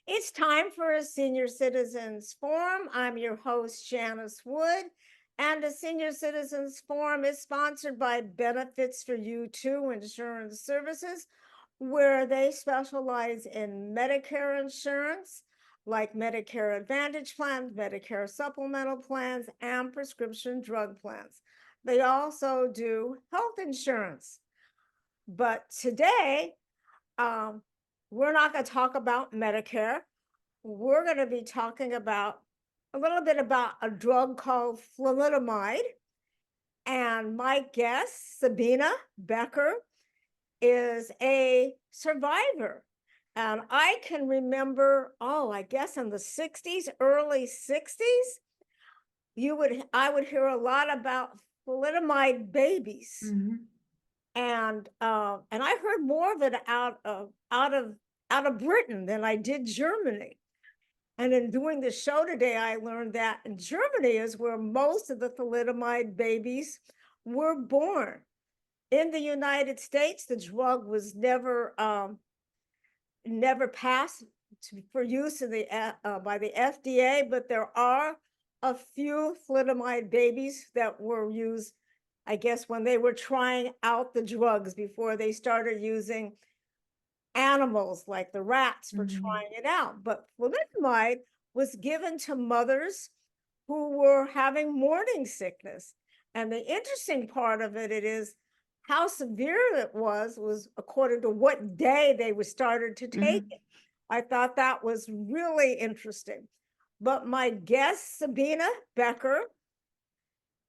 It's time for a Senior Citizens Forum. I'm your host, Janice Wood, and the Senior Citizens Forum is sponsored by Benefits for You Too Insurance Services, where they specialize in Medicare insurance, like Medicare Advantage plans, Medicare supplemental plans, and prescription drug plans. They also do health insurance. But today, we're not going to talk about Medicare. We're going to be talking about a little bit about a drug called thalidomide. And my guest, Sabine Becker, is a survivor. And I can remember, I guess in the 60s, early 60s, I would hear a lot about thalidomide babies. Mm-hmm. And I heard more of it out of Britain than I did Germany. And in doing the show today, I learned that in Germany is where most of the thalidomide babies were born. In the United States, the drug was never passed for use by the FDA, but there are a few thalidomide babies that were used, I guess, when they were trying out the drugs before they started using animals like the rats for trying it out. But thalidomide was given to mothers who were having morning sickness. And the interesting part of it is how severe it was according to what day they were started to take it. I thought that was really interesting. But my guest, Sabine Becker,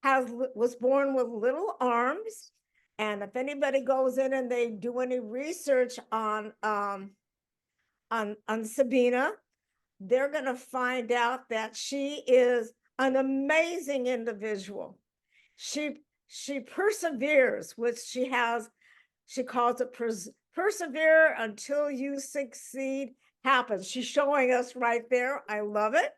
was born with little arms. And if anybody goes in and they do any research on Sabine, they're going to find out that she is an amazing individual. She perseveres, which she calls it persevere until you succeed happens. She's showing us right there. I love it.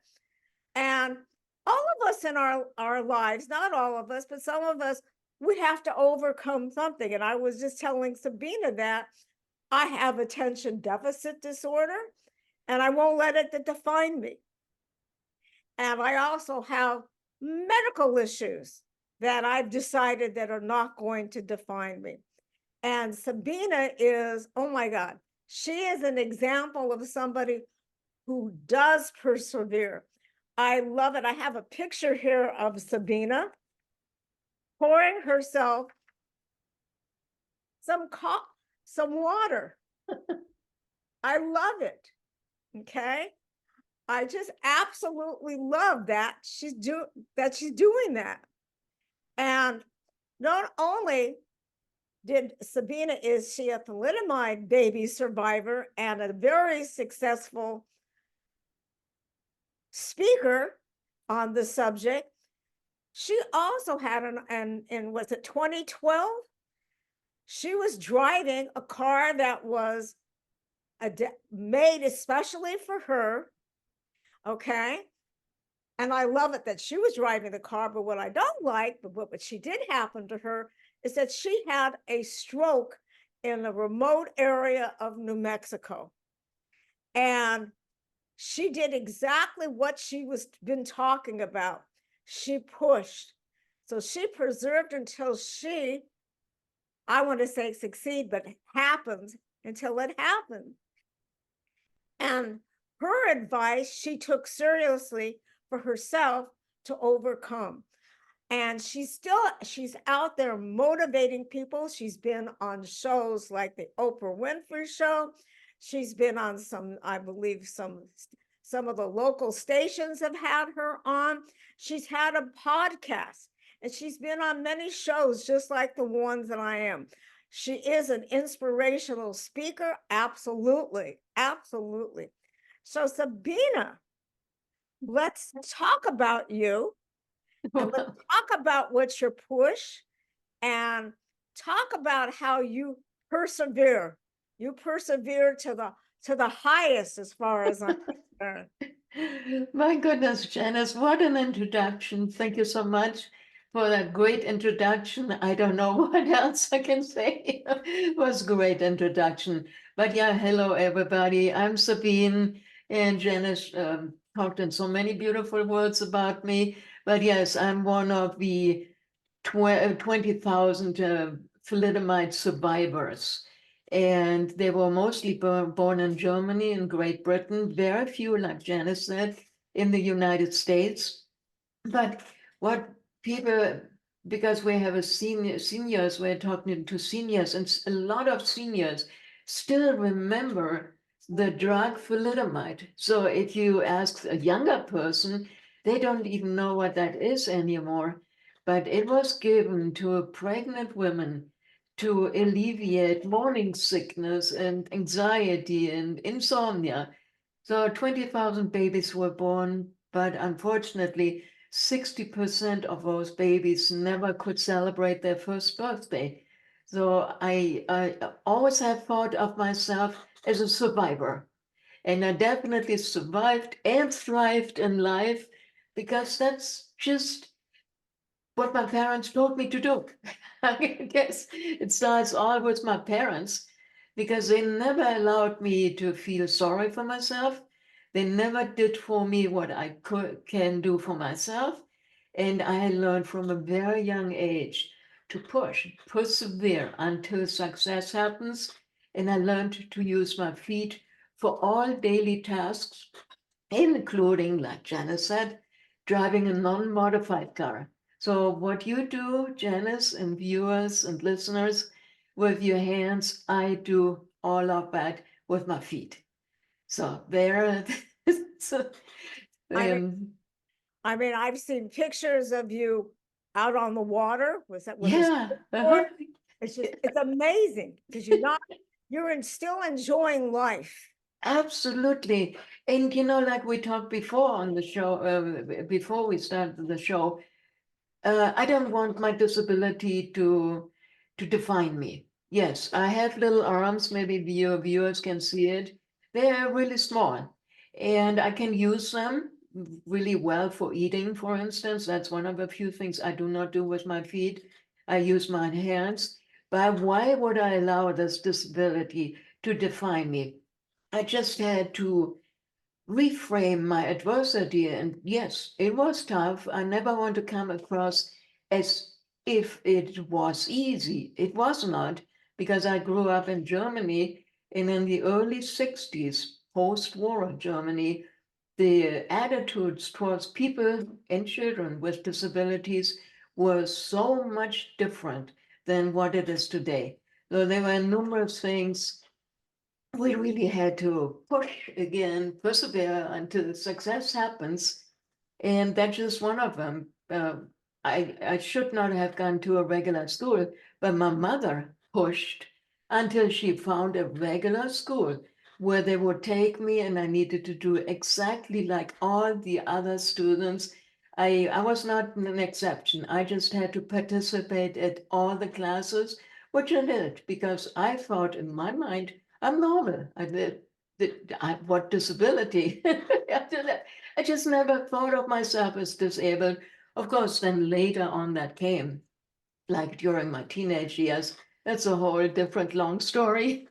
And all of us in our lives, not all of us, but some of us, we have to overcome something. And I was just telling Sabine that I have attention deficit disorder, and I won't let it define me. And I also have medical issues that I've decided that are not going to define me. And Sabine is, oh my God, she is an example of somebody who does persevere. I love it. I have a picture here of Sabine pouring herself some water. I love it. Okay. I just absolutely love that she's doing that. And not only is she a thalidomide baby survivor and a very successful speaker on the subject, she also had was it 2012? She was driving a car that was made especially for her. Okay. And I love it that she was driving the car, but what I don't like, but what she did happen to her is that she had a stroke in a remote area of New Mexico. And she did exactly what she was been talking about. She pushed. So she persevered until I want to say succeed, but happened until it happened. And her advice, she took seriously for herself to overcome. And she's out there motivating people. She's been on shows like the Oprah Winfrey Show. She's been on some Some of the local stations have had her on. She's had a podcast, and she's been on many shows just like the ones that I am. She is an inspirational speaker. Absolutely. Absolutely. So, Sabina, let's talk about you, and let's talk about what's your push, and talk about how you persevere. You persevere to the highest, as far as I'm concerned. My goodness, Janice, what an introduction. Thank you so much for that great introduction. I don't know what else I can say. It was a great introduction. But yeah, hello, everybody. I'm Sabine, and Janice talked in so many beautiful words about me. But yes, I'm one of the 20,000 thalidomide survivors. And they were mostly born in Germany and Great Britain, very few, like Janice said, in the United States. But what people, because we have a seniors, we're talking to seniors, and a lot of seniors still remember the drug thalidomide. So if you ask a younger person, they don't even know what that is anymore. But it was given to pregnant women to alleviate morning sickness and anxiety and insomnia. So 20,000 babies were born, but unfortunately, 60% of those babies never could celebrate their first birthday. So I always have thought of myself as a survivor. And I definitely survived and thrived in life because that's just what my parents told me to do. I guess it starts all with my parents because they never allowed me to feel sorry for myself. They never did for me what I can do for myself. And I learned from a very young age to push, persevere until success happens. And I learned to use my feet for all daily tasks, including, like Janice said, driving a non-modified car. So what you do, Janice and viewers and listeners, with your hands, I do all of that with my feet. So there, so, I mean, um, I've seen pictures of you out on the water with a yeah, surfboard. It's amazing because still enjoying life. absolutely. And like we talked before on the show, before we started the show, I don't want my disability to define me. Yes, I have little arms. Maybe your viewers can see it. They are really small, and I can use them really well for eating. For instance, that's one of the few things I do not do with my feet. I use my hands. But why would I allow this disability to define me? I just had to reframe my adversity. And yes, it was tough. I never want to come across as if it was easy. It was not, because I grew up in Germany, and in the early 60s, post-war Germany, the attitudes towards people and children with disabilities were so much different than what it is today. So there were numerous things we really had to push again, persevere until success happens. And that's just one of them. I should not have gone to a regular school, but my mother pushed until she found a regular school where they would take me, and I needed to do exactly like all the other students. I was not an exception. I just had to participate at all the classes, which I did because I thought in my mind, I'm normal. What disability? I just never thought of myself as disabled. Of course, then later on that came, like during my teenage years. That's a whole different long story.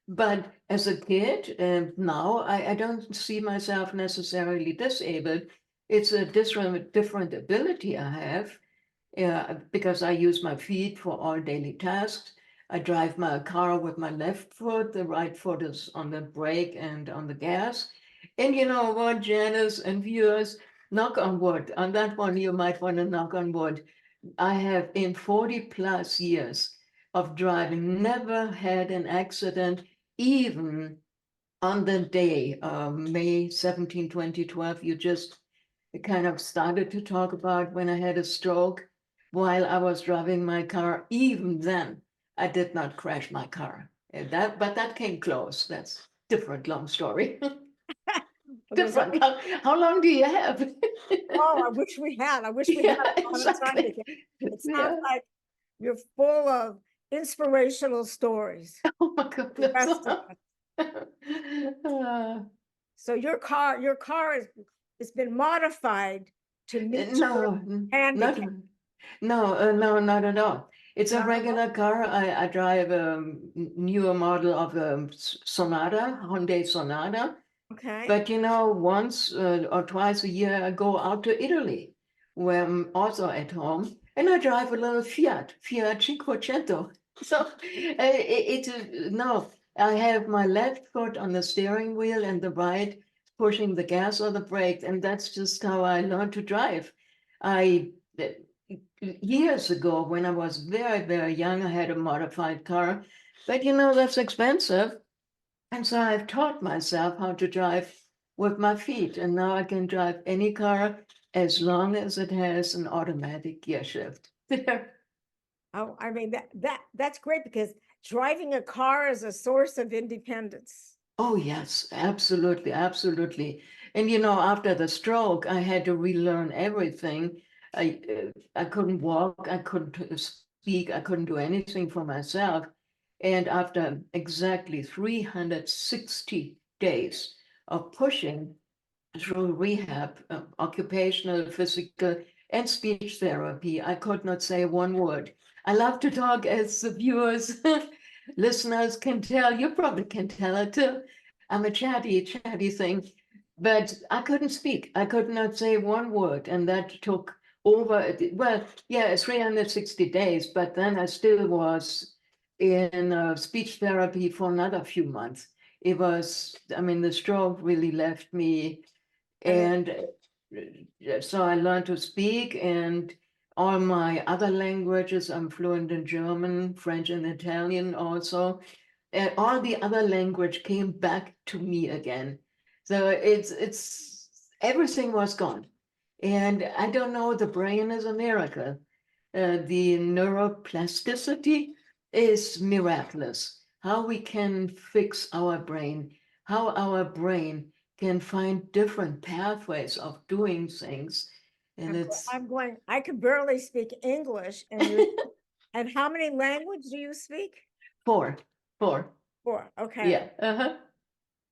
But as a kid, now I don't see myself necessarily disabled. It's a different ability I have, because I use my feet for all daily tasks. I drive my car with my left foot, the right foot is on the brake and on the gas. And you know what, Janice and viewers, knock on wood. On that one, you might want to knock on wood. I have, in 40 plus years of driving, never had an accident, even on the day, May 17, 2012, you just kind of started to talk about when I had a stroke while I was driving my car. Even then, I did not crash my car. But that came close. That's different long story. Well, Different. How long do you have? oh, I wish we had. I wish we had Yeah, a lot of time exactly. together. It sounds Yeah. like you're full of inspirational stories. Oh my The goodness. rest of us. Uh, So your car is it's been modified to meet your no, not handicap. no, not at all. It's a Not at all. regular car. I drive a newer model of a Sonata, Hyundai Sonata. Okay. But once or twice a year, I go out to Italy, where I'm also at home, and I drive a little Fiat Cinquecento. So no, I have my left foot on the steering wheel and the right pushing the gas or the brake, and that's just how I learned to drive. I Years ago, when I was very, very young, I had a modified car, but that's expensive. And so I've taught myself how to drive with my feet, and now I can drive any car as long as it has an automatic gear shift. There. Oh, I mean that's great because driving a car is a source of independence. Oh, yes, absolutely, absolutely. And after the stroke, I had to relearn everything. I couldn't walk, I couldn't speak, I couldn't do anything for myself. And after exactly 360 days of pushing through rehab, occupational, physical, and speech therapy, I could not say one word. I love to talk, as the viewers, listeners can tell. You probably can tell it too. I'm a chatty thing, but I couldn't speak. I could not say one word, and that took over. Well, yeah, 360 days, but then I still was in speech therapy for another few months. It was, I mean, the stroke really left me, And it, and so I learned to speak, and all my other languages. I'm fluent in German, French, and Italian also. And all the other language came back to me again. So it's everything was gone. And I don't know, the brain is a miracle. The neuroplasticity is miraculous. How we can fix our brain, how our brain can find different pathways of doing things. And it's I'm going, I can barely speak English and how many language do you speak? four, four. Four. Okay. Yeah. Uh-huh.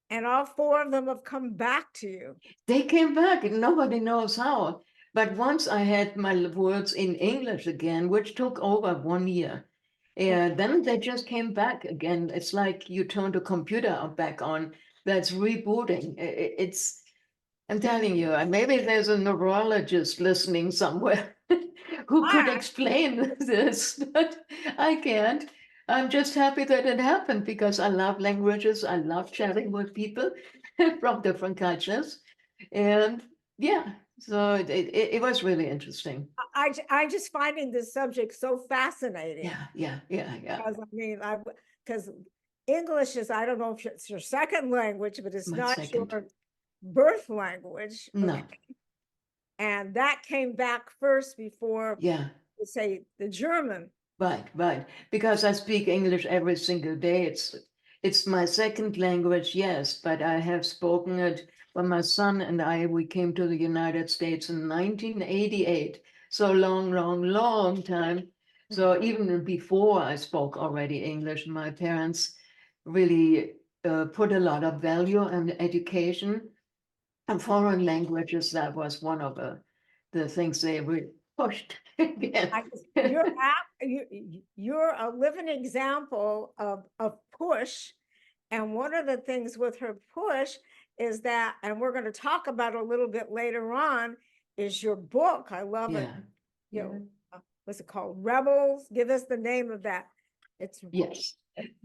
And all four of them have come back to you. They came back and nobody knows how. But once I had my words in English again, which took over 1 year, Okay. and then they just came back again. It's like you turned a computer back on that's rebooting. I'm telling you, maybe there's a neurologist listening somewhere who could I, explain this, but I can't. I'm just happy that it happened because I love languages. I love chatting with people from different cultures. And yeah, so it was really interesting. I just finding this subject so fascinating Yeah. because I mean, because English is, I don't know if it's your second language, but it's My not second. your birth language. Okay. No, And that came back first before, yeah, say, the German. right. Because I speak English every single day. It's my second language, yes, but I have spoken it when my son and we came to the United States in 1988. So long time. So even before I spoke already English, my parents really put a lot of value on education and foreign languages. That was one of the things they really pushed. Yeah. You're a living example of push. And one of the things with her push is that, and we're going to talk about a little bit later on, is your book. I love it. Yeah. You Yeah. know, what's it called? Rebels. Give us the name of that. It's Yes.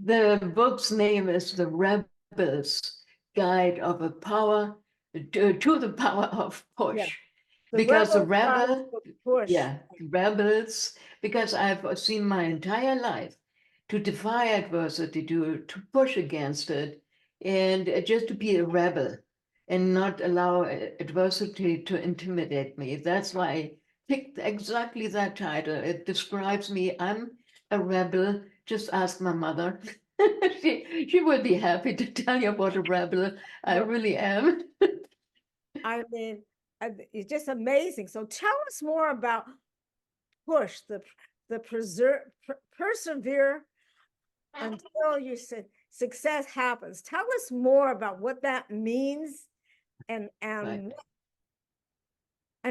The book's name is The Rebel's Guide of a Power to the Power of yeah, Push. the Because the Rebels Guide rebel, to Push. yeah, rebels, because I've seen my entire life to defy adversity, to push against it, and just to be a rebel and not allow adversity to intimidate me. That's why I picked exactly that title. It describes me. I'm a rebel. Just ask my mother. She will be happy to tell you what a rebel I Well, really am. I mean, it's just amazing. So tell us more about push, persevere until you said success happens. Tell us more about what that means and Right,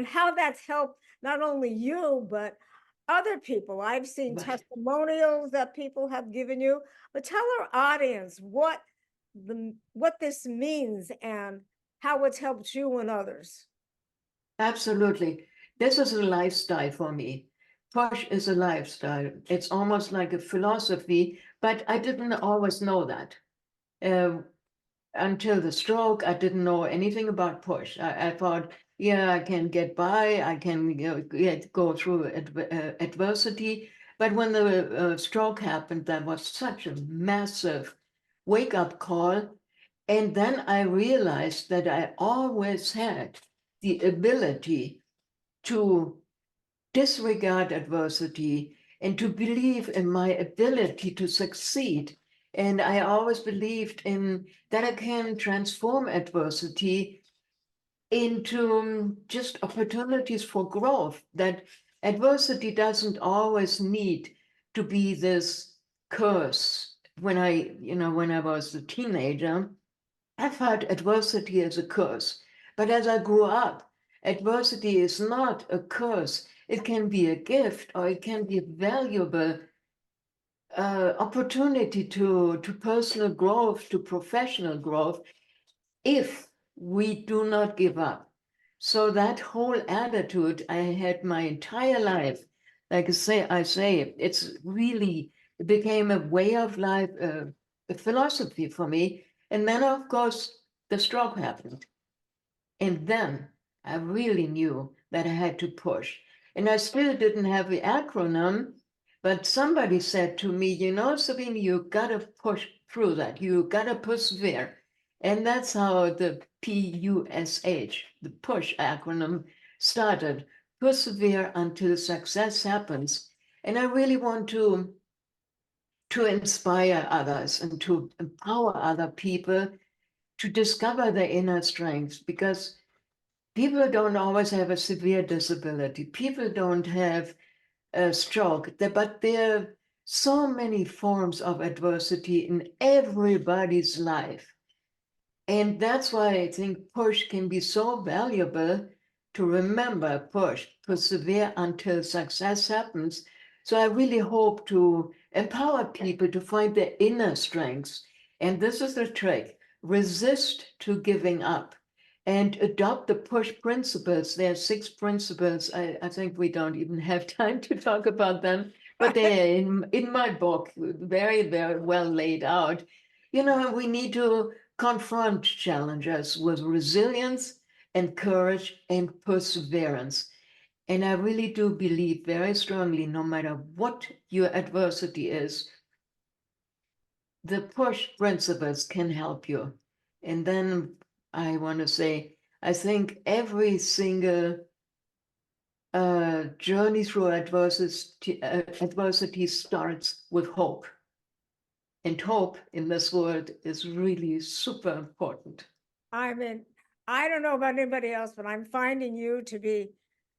how that's helped not only you but other people. I've seen right. testimonials that people have given you, but tell our audience what this means and how it's helped you and others. Absolutely. This is a lifestyle for me. Push is a lifestyle. It's almost like a philosophy, but I didn't always know that. Uh, until the stroke, I didn't know anything about push. I thought, yeah, I can get by, I can go through adversity. But when the stroke happened, that was such a massive wake up call. And then I realized that I always had the ability to disregard adversity and to believe in my ability to succeed. And I always believed in that I can transform adversity into just opportunities for growth, that adversity doesn't always need to be this curse. When I was a teenager, I thought adversity is a curse. But as I grew up, adversity is not a curse. It can be a gift, or it can be a valuable opportunity to personal growth, to professional growth, if we do not give up. So that whole attitude I had my entire life, like I say, it's really it became a way of life, a philosophy for me. And then, of course, the stroke happened. And then I really knew that I had to push. And I still didn't have the acronym, but somebody said to me, Sabine, you gotta push through that. You gotta persevere. And that's how the P.U.S.H, the push acronym, started. Persevere until success happens. And I really want to inspire others and to empower other people to discover their inner strengths, because people don't always have a severe disability. People don't have a stroke, but there are so many forms of adversity in everybody's life. And that's why I think push can be so valuable to remember. Push, persevere until success happens. So I really hope to empower people to find their inner strengths. And this is the trick: resist to giving up and adopt the push principles. There are 6 principles. I think we don't even have time to talk about them, but they're in my book, very, very well laid out. We need to confront challenges with resilience and courage and perseverance. And I really do believe very strongly, no matter what your adversity is, the push principles can help you. And then I want to say, I think every single journey through adversity starts with hope. And hope in this world is really super important. I mean, I don't know about anybody else, but I'm finding you to be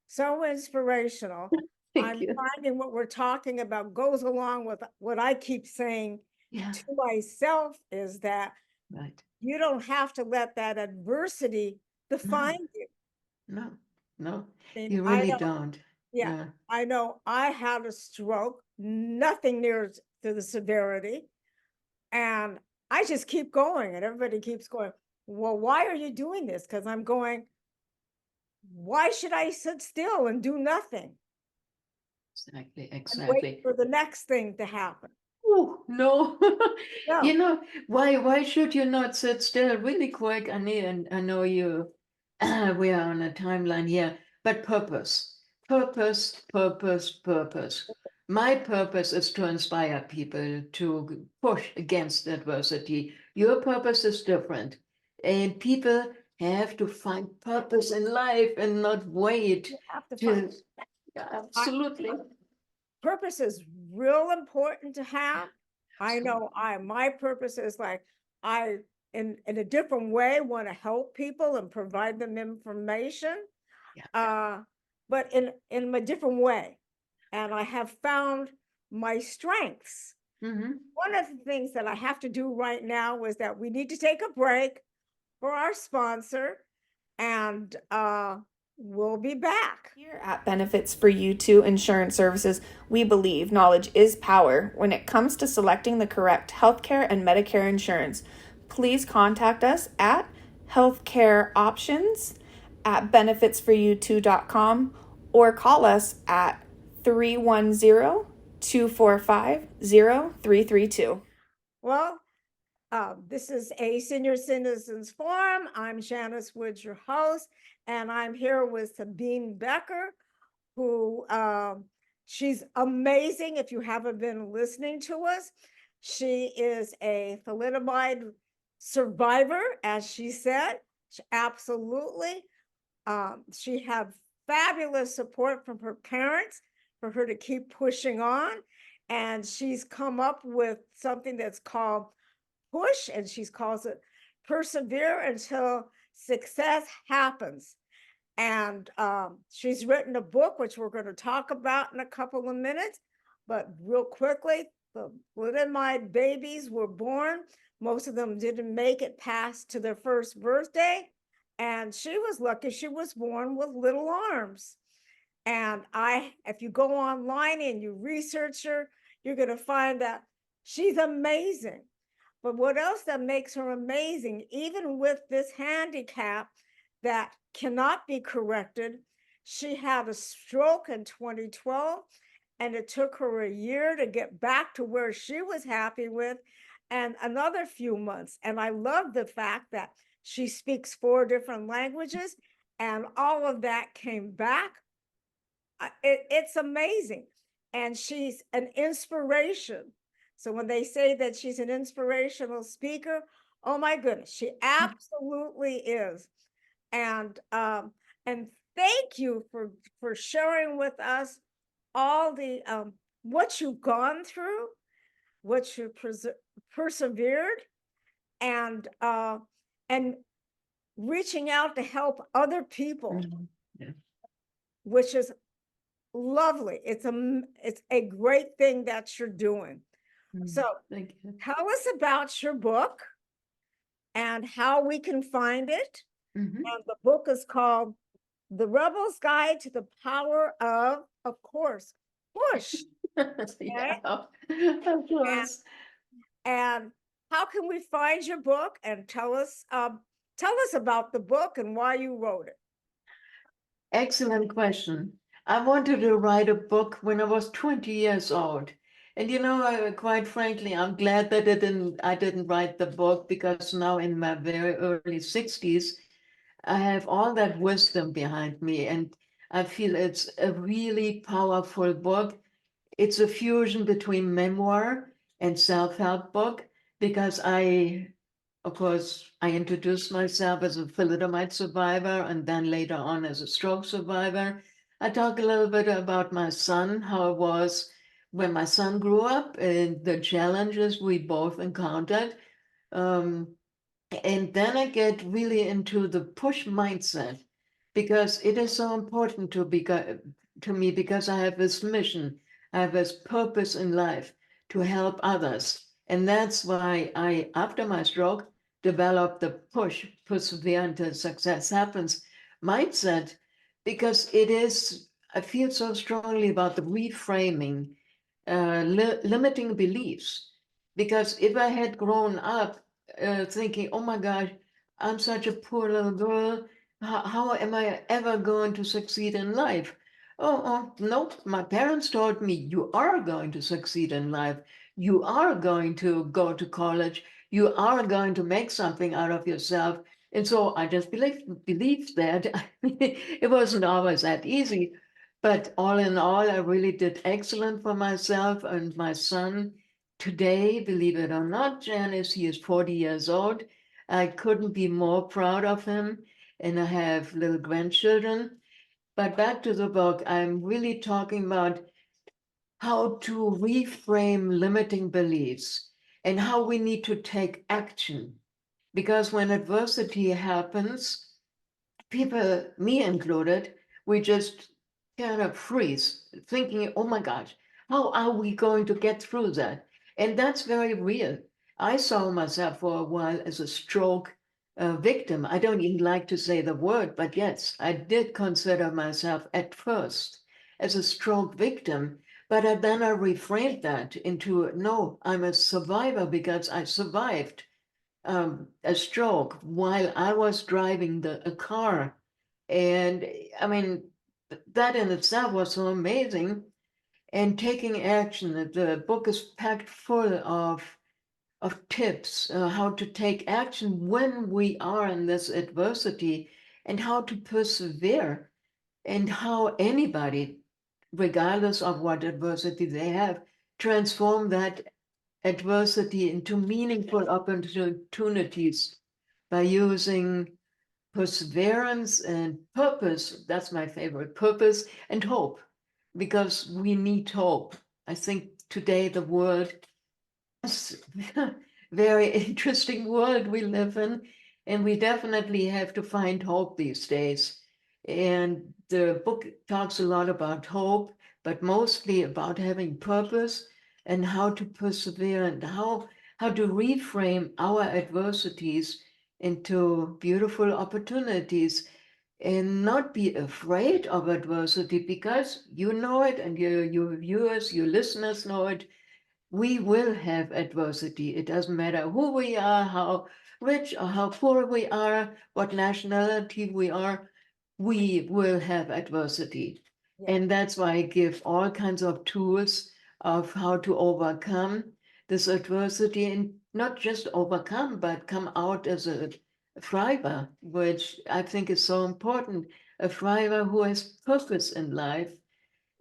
so inspirational. Thank I'm you. finding what we're talking about goes along with what I keep saying Yeah, to myself, is that right. you don't have to let that adversity No, define you. no, no, I mean, you I really know, don't. yeah, Yeah, I know I had a stroke, nothing near to the severity. And I just keep going, and everybody keeps going, well, why are you doing this? Because I'm going, why should I sit still and do nothing exactly, and wait exactly. for the next thing to happen? Oh, no. No, Why should you not sit still? Really quick, I know you, we are on a timeline here, but purpose, purpose, purpose, purpose. My purpose is to inspire people to push against adversity. Your purpose is different. And people have to find purpose in life and not wait You have to find to. Yeah, absolutely. purpose is real important to have. I know my purpose is like I in a different way want to help people and provide them information. Yeah. But in a different way. And I have found my strengths. Mhm. One of the things that I have to do right now is that we need to take a break for our sponsor, and we'll be back. Here at Benefits for You Too Insurance Services, we believe knowledge is power when it comes to selecting the correct healthcare and Medicare insurance. Please contact us at healthcareoptions@benefitsforyou2.com or call us at 310-245-0332. Well, this is a Senior Citizens Forum. I'm Janice Wood, your host, and I'm here with Sabine Becker, who she's amazing. If you haven't been listening to us, she is a thalidomide survivor, as she said. Absolutely. She had fabulous support from her parents for her to keep pushing on. And she's come up with something that's called Push, and she calls it persevere until success happens. And she's written a book, which we're going to talk about in a couple of minutes. But real quickly, the thalidomide babies were born. Most of them didn't make it past to their first birthday. And she was lucky she was born with little arms. And if you go online and you research her, you're going to find that she's amazing. But what else that makes her amazing, even with this handicap that cannot be corrected, she had a stroke in 2012, and it took her a year to get back to where she was happy with, and another few months. And I love the fact that she speaks 4 different languages, and all of that came back. It's amazing. And she's an inspiration. So when they say that she's an inspirational speaker, oh my goodness, she absolutely is. And thank you for sharing with us all the what you've gone through, what you persevered, and reaching out to help other people, Yeah. which is lovely. It's a great thing that you're doing. So Thank you. tell us about your book and how we can find it. Mhm. And the book is called The Rebel's Guide to the Power of course, Push. Yeah, of course. And how can we find your book, and tell us about the book and why you wrote it? Excellent question. I wanted to write a book when I was 20 years old. And quite frankly, I'm glad that I didn't write the book, because now in my very early 60s, I have all that wisdom behind me, and I feel it's a really powerful book. It's a fusion between memoir and self-help book, because of course, I introduced myself as a thalidomide survivor and then later on as a stroke survivor. I talk a little bit about my son, how it was when my son grew up and the challenges we both encountered. Um, and then I get really into the push mindset, because it is so important to me, because I have this mission, I have this purpose in life to help others. And that's why after my stroke, developed the persevere until success happens mindset, because I feel so strongly about the reframing, limiting beliefs. Because if I had grown up thinking, oh my God, I'm such a poor little girl. How am I ever going to succeed in life? Oh, no, my parents told me you are going to succeed in life. You are going to go to college. You are going to make something out of yourself. And so I just believed that. It wasn't always that easy. But all in all, I really did excellent for myself and my son. Today, believe it or not, Janice, he is 40 years old. I couldn't be more proud of him, and I have little grandchildren. But back to the book, I'm really talking about how to reframe limiting beliefs and how we need to take action. Because when adversity happens, people, me included, we just kind of freeze, thinking, oh my gosh, how are we going to get through that? And that's very real. I saw myself for a while as a stroke victim. I don't even like to say the word, but yes, I did consider myself at first as a stroke victim. But then I reframed that into no, I'm a survivor because I survived a stroke while I was driving a car. And I mean, that in itself was so amazing. And taking action, the book is packed full of tips how to take action when we are in this adversity and how to persevere and how anybody, regardless of what adversity they have, transform that adversity into meaningful opportunities by using perseverance and purpose. That's my favorite, purpose and hope, because we need hope. I think today the world is a very interesting world we live in, and we definitely have to find hope these days. And the book talks a lot about hope, but mostly about having purpose and how to persevere and how to reframe our adversities into beautiful opportunities and not be afraid of adversity, because you know it and your viewers, your listeners know it. We will have adversity. It doesn't matter who we are, how rich or how poor we are, what nationality we are, we will have adversity. Yeah. And that's why I give all kinds of tools of how to overcome this adversity, and not just overcome, but come out as a thriver, which I think is so important, a thriver who has purpose in life.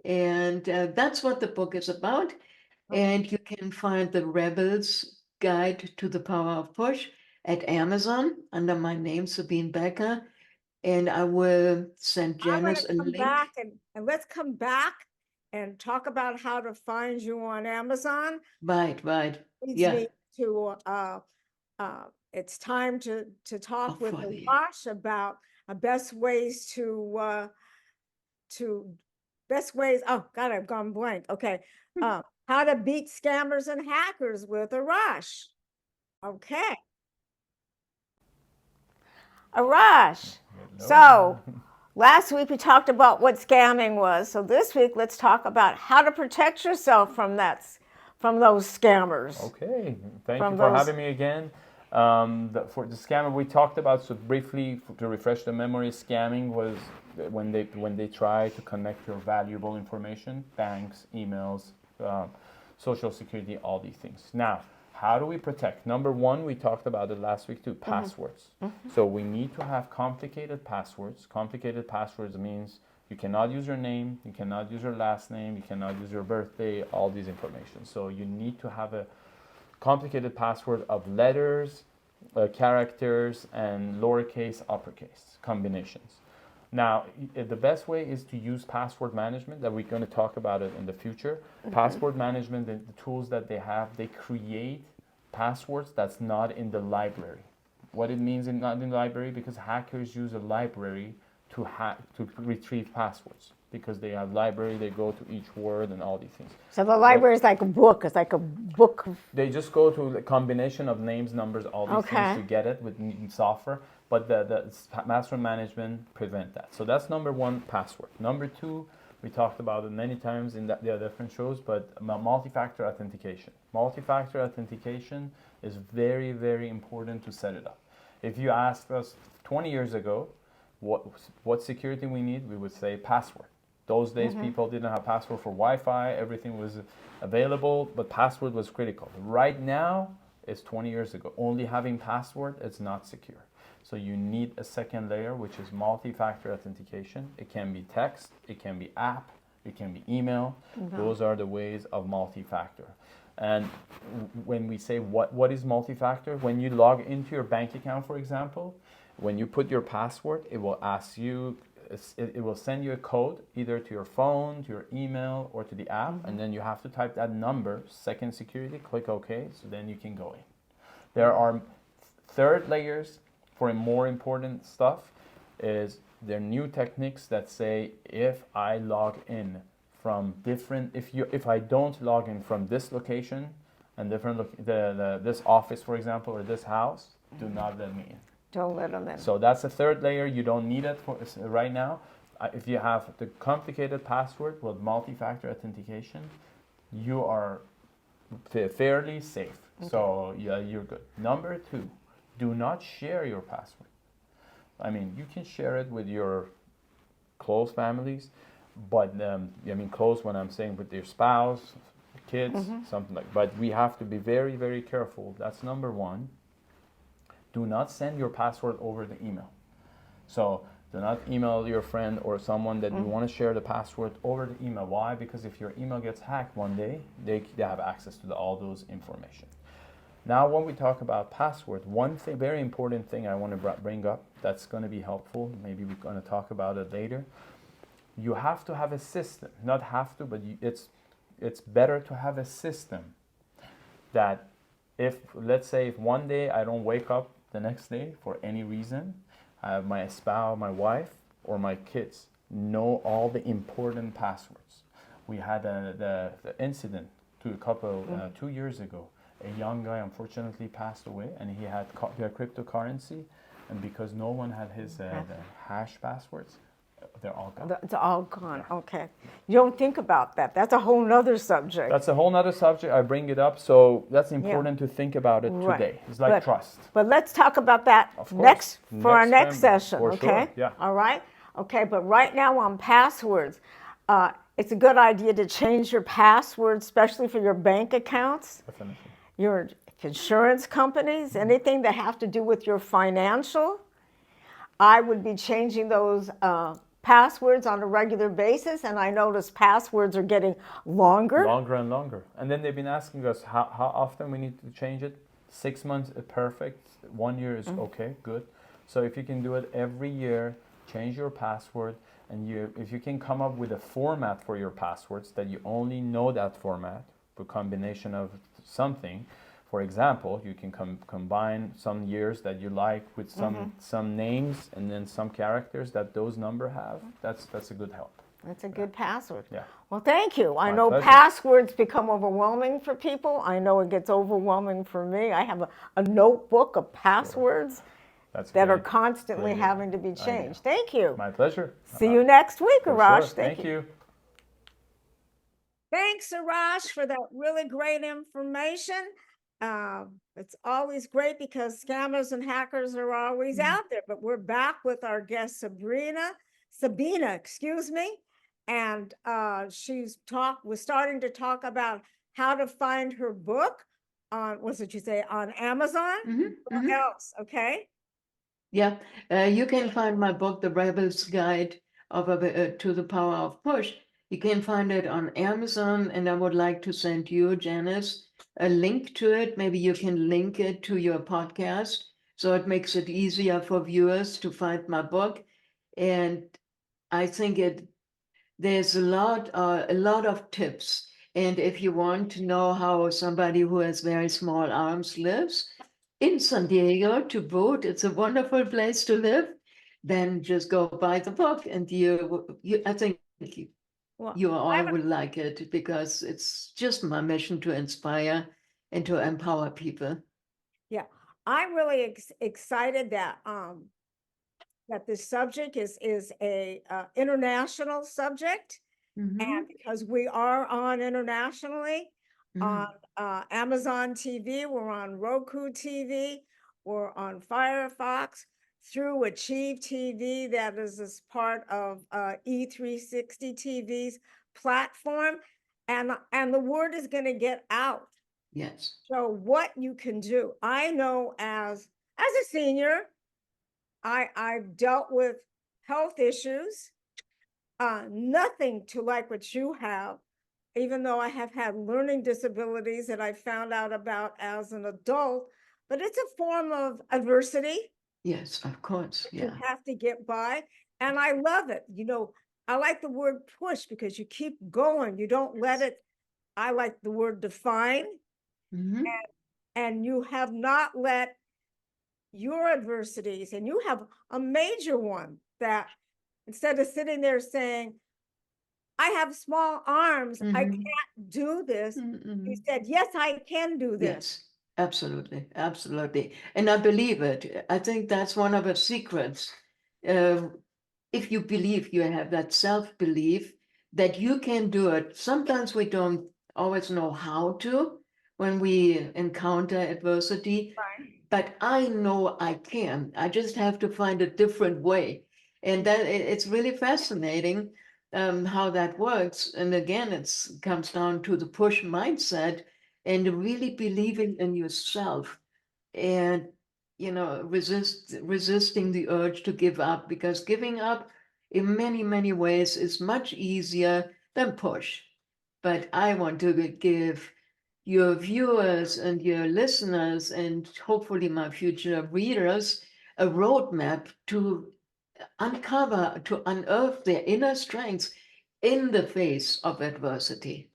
And that's what the book is about. And you can find the Rebels Guide to the Power of Push at Amazon under my name, Sabine Becker. And I will send I'm gonna Janice a come link. back and let's come back and talk about how to find you on Amazon. Right. Leads Yeah, me to it's time to talk with hopefully. Wash about best ways to best ways. Oh God, I've gone blank. Okay, how to beat scammers and hackers with Arash. Okay, Arash. So last week we talked about what scamming was. So this week let's talk about how to protect yourself from from those scammers. Okay, thank From you for those- having me again. For the scammer we talked about, so briefly to refresh the memory, scamming was when they try to connect your valuable information, banks, emails, social security, all these things. Now, how do we protect? Number one, we talked about it last week too, passwords. So we need to have complicated passwords. Complicated passwords means you cannot use your name, you cannot use your last name, you cannot use your birthday, all these information. So you need to have a complicated password of letters, characters, and lowercase, uppercase combinations. Now, the best way is to use password management, that we're going to talk about it in the future. Password management, the tools that they have, they create passwords that's not in the library. What it means not in the library, because hackers use a library to retrieve passwords, because they have library, they go to each word and all these things. So the library is like a book. It's like a book. They just go to a combination of names, numbers, all these Okay. things to get it with software, but the password management prevent that. So that's number one, password. Number two, we talked about it many times in the different shows, but multi-factor authentication. Multi-factor authentication is very, very important to set it up. If you asked us 20 years ago, what security we need, we would say password. Those days, people didn't have password for Wi-Fi. Everything was available, but password was critical. Right now, it's 20 years ago. Only having password, it's not secure. So you need a second layer, which is multi-factor authentication. It can be text, it can be app, it can be email. Those are the ways of multi-factor. And when we say what is multi-factor, when you log into your bank account, for example, when you put your password, it will ask you, it will send you a code either to your phone, to your email, or to the app, and then you have to type that number, second security, click OK, so then you can go in. There are third layers for more important stuff. Is there are new techniques that say if I log in from different, if I don't log in from this location and this office, for example, or this house, do not let me in. Don't let them in. So that's the third layer. You don't need it for right now. If you have the complicated password with multi-factor authentication, you are fairly safe. Okay. So yeah, you're good. Number 2, do not share your password. I mean, you can share it with your close families, but I mean close when I'm saying with your spouse, kids, something like. But we have to be very, very careful. That's number 1. Do not send your password over the email. So do not email your friend or someone that you want to share the password over the email. Why? Because if your email gets hacked one day, they have access to all those information. Now, when we talk about password, one thing, very important thing I want to bring up that's going to be helpful, maybe we're going to talk about it later. You have to have a system, not have to, but it's better to have a system that if, let's say, if one day I don't wake up the next day for any reason, my spouse, my wife, or my kids know all the important passwords. We had the incident 2 years ago. A young guy unfortunately passed away, and he had cryptocurrency, and because no one had his the hash passwords, they're all gone. It's all gone. Okay. You don't think about that. That's a whole nother subject. That's a whole nother subject. I bring it up, so that's important to think about it today. It's like trust. But let's talk about that for our next session. Okay. Sure. Yeah. All right. Okay. But right now on passwords, it's a good idea to change your passwords, especially for your bank accounts. Definitely. Your insurance companies, anything that have to do with your financial. I would be changing those passwords on a regular basis, and I notice passwords are getting longer. Longer and longer. And then they've been asking us how often we need to change it. 6 months is perfect. 1 year is okay, good. So if you can do it every year, change your password, and if you can come up with a format for your passwords that you only know that format, a combination of something. For example, you can combine some years that you like with some names and then some characters that those numbers have. That's a good help. That's a good password. Yeah. Well, thank you. I know pleasure. Passwords become overwhelming for people. I know it gets overwhelming for me. I have a notebook of passwords that are constantly having to be changed. Thank you. My pleasure. See you next week, Arash. Sure. Thank you. Thanks, Arash, for that really great information. It's always great because scammers and hackers are always out there, but we're back with our guest, Sabine, excuse me. And we're starting to talk about how to find her book on, on Amazon? What else? Okay. Yeah, you can find my book, The Rebel's Guide to the Power of P.U.S.H. You can find it on Amazon, and I would like to send you, Janice, a link to it. Maybe you can link it to your podcast, so it makes it easier for viewers to find my book. And I think there's a lot of tips. And if you want to know how somebody who has very small arms lives in San Diego, to boot, it's a wonderful place to live, then just go buy the book, and I think you all will like it, because it's just my mission to inspire and to empower people. Yeah, I'm really excited that that this subject is a international subject, and because we are on internationally on Amazon TV, we're on Roku TV, we're on Firefox, through Achieve TV, that is as part of E360 TV's platform, and the word is going to get out. Yes. So what you can do, I know as a senior, I've dealt with health issues, nothing to like what you have, even though I have had learning disabilities that I found out about as an adult, but it's a form of adversity. Yes, of course. You Yeah. have to get by. And I love it. I like the word push because you keep going. You don't let it. I like the word define. Hmm. And you have not let your adversities, and you have a major one, that instead of sitting there saying, I have small arms, I Hmm. can't do this, Hmm. you said, yes, I can do this. Yes, absolutely, absolutely. And I believe it. I think that's one of the secrets. Uh, if you believe, you have that self-belief that you can do it. Sometimes we don't always know how to when we encounter adversity, Right. but I know I can. I just have to find a different way. And that it's really fascinating how that works. And again, it comes down to the push mindset and really believing in yourself and resisting the urge to give up, because giving up in many, many ways is much easier than push. But I want to give your viewers and your listeners, and hopefully my future readers, a roadmap to uncover, to unearth their inner strengths in the face of adversity.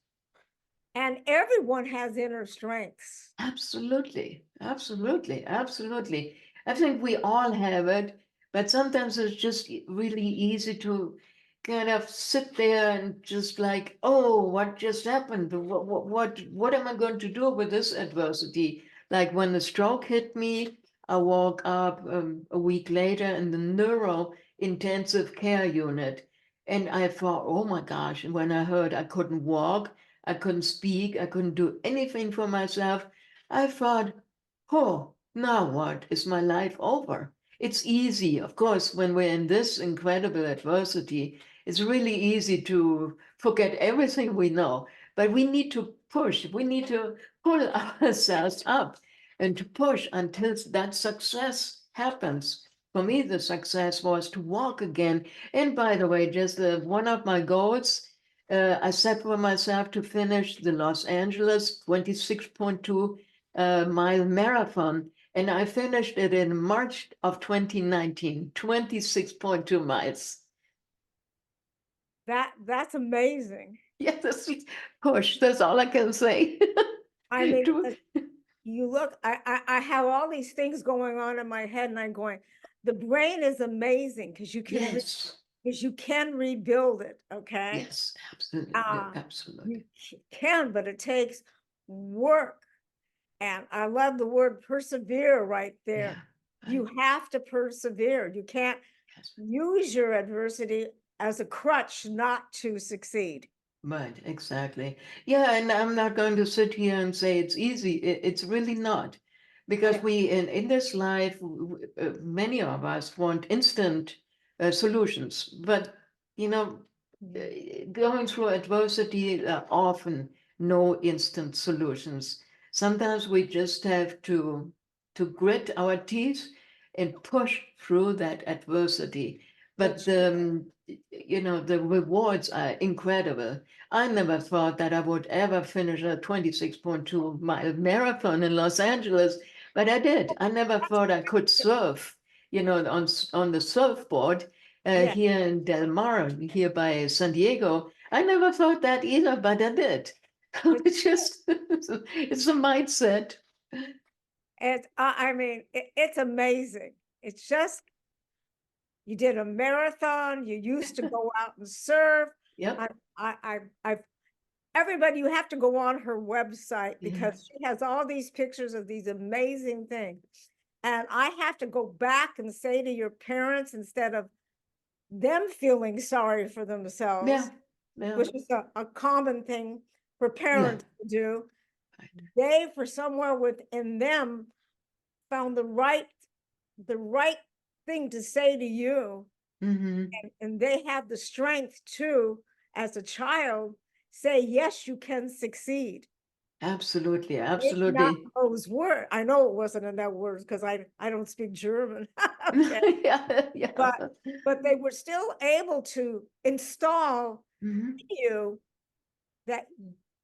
And everyone has inner strengths. Absolutely, absolutely, absolutely. I think we all have it, but sometimes it's just really easy to kind of sit there and just like, oh, what just happened? What am I going to do with this adversity? Like when the stroke hit me, I woke up a week later in the neuro intensive care unit, and I thought, oh my gosh! And when I heard I couldn't walk, I couldn't speak, I couldn't do anything for myself, I thought, oh, now what? Is my life over? It's easy, of course, when we're in this incredible adversity, it's really easy to forget everything we know. But we need to push, we need to pull ourselves up and to push until that success happens. For me, the success was to walk again. And by the way, just one of my goals, I set for myself to finish the Los Angeles 26.2 mile marathon, and I finished it in March of 2019, 26.2 miles. That's amazing. Yes, push, that's all I can say. I mean, To- you look, I have all these things going on in my head, and I'm going, the brain is amazing because yes, you can rebuild it. Okay. yes, absolutely, You absolutely. can, but it takes work. And I love the word persevere right Yeah, there. You have to persevere. You can't yes. use your adversity as a crutch not to succeed. Right, exactly. Yeah, and I'm not going to sit here and say it's easy. It's really not. Because Yeah. we, in this life, many of us want instant solutions. But, you know, going through adversity, often no instant solutions. Sometimes we just have to grit our teeth and push through that adversity. But That's the rewards are incredible. I never thought that I would ever finish a 26.2 mile marathon in Los Angeles, but I did. I never thought I could surf, on the surfboard yeah. here in Del Mar, here by San Diego. I never thought that either, but I did. It's just, it's a mindset. I mean, it's amazing. It's just, you did a marathon. You used to go out and surf. I, Yep. I everybody, you have to go on her website because Yes. she has all these pictures of these amazing things. And I have to go back and say to your parents, instead of them feeling sorry for themselves, Yeah. Yeah. which is a common thing for Yeah. parents to do, Right. they, for somewhere within them, found the right thing to say to you. Mm-hmm. And they have the strength to, as a child, say, yes, you can succeed. Absolutely, Maybe not absolutely. those words. I know it wasn't in that words because I don't speak German. Okay. Yeah, yeah. But they were still able to install Mhm. in you that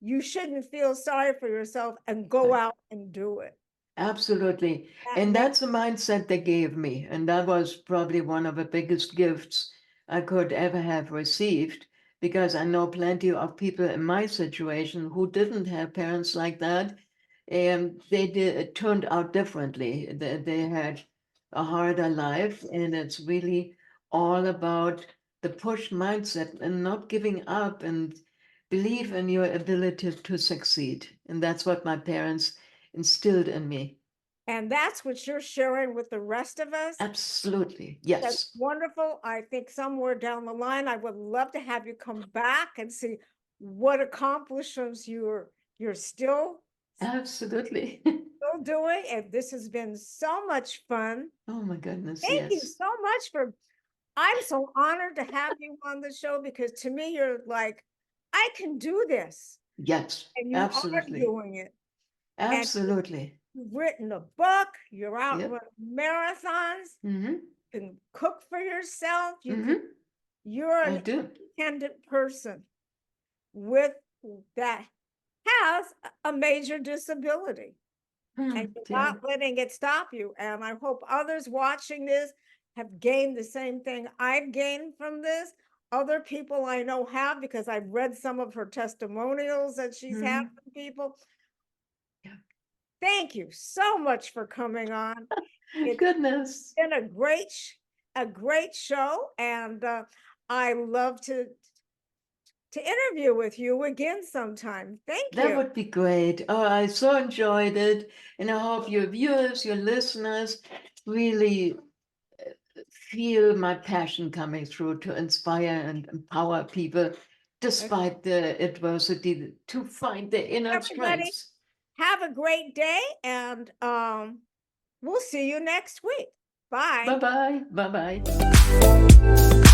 you shouldn't feel sorry for yourself and go Right. out and do it. Absolutely. That And makes that's the mindset they gave me. And that was probably one of the biggest gifts I could ever have received, because I know plenty of people in my situation who didn't have parents like that. And it turned out differently. They had a harder life, and it's really all about the push mindset and not giving up and believe in your ability to succeed. And that's what my parents instilled in me. And that's what you're sharing with the rest of us. Absolutely. That's Yes. wonderful. I think somewhere down the line, I would love to have you come back and see what accomplishments you're still Absolutely. doing. And this has been so much fun. Oh my goodness. Thank you Yes. so much for, I'm so honored to have you on the show because to me, you're like, I can do this. Yes. And you are Absolutely. doing it. And Absolutely. you've written a book, you're out Yep. running marathons, Mm-hmm. you can cook for yourself, Mm-hmm. you're I an do. independent person with that has a major disability. And you're Yeah. not letting it stop you. And I hope others watching this have gained the same thing I've gained from this. Other people I know have, because I've read some of her testimonials that she's had Mhm. from people. Yeah. Thank you so much for coming on. It's Goodness. been a great show, and I love to interview with you again sometime. Thank That you. would be great. Oh, I so enjoyed it. And I hope your viewers, your listeners really feel my passion coming through to inspire and empower people despite the adversity to find their inner Everybody, strengths. have a great day, and we'll see you next week. Bye. Bye bye. Bye bye.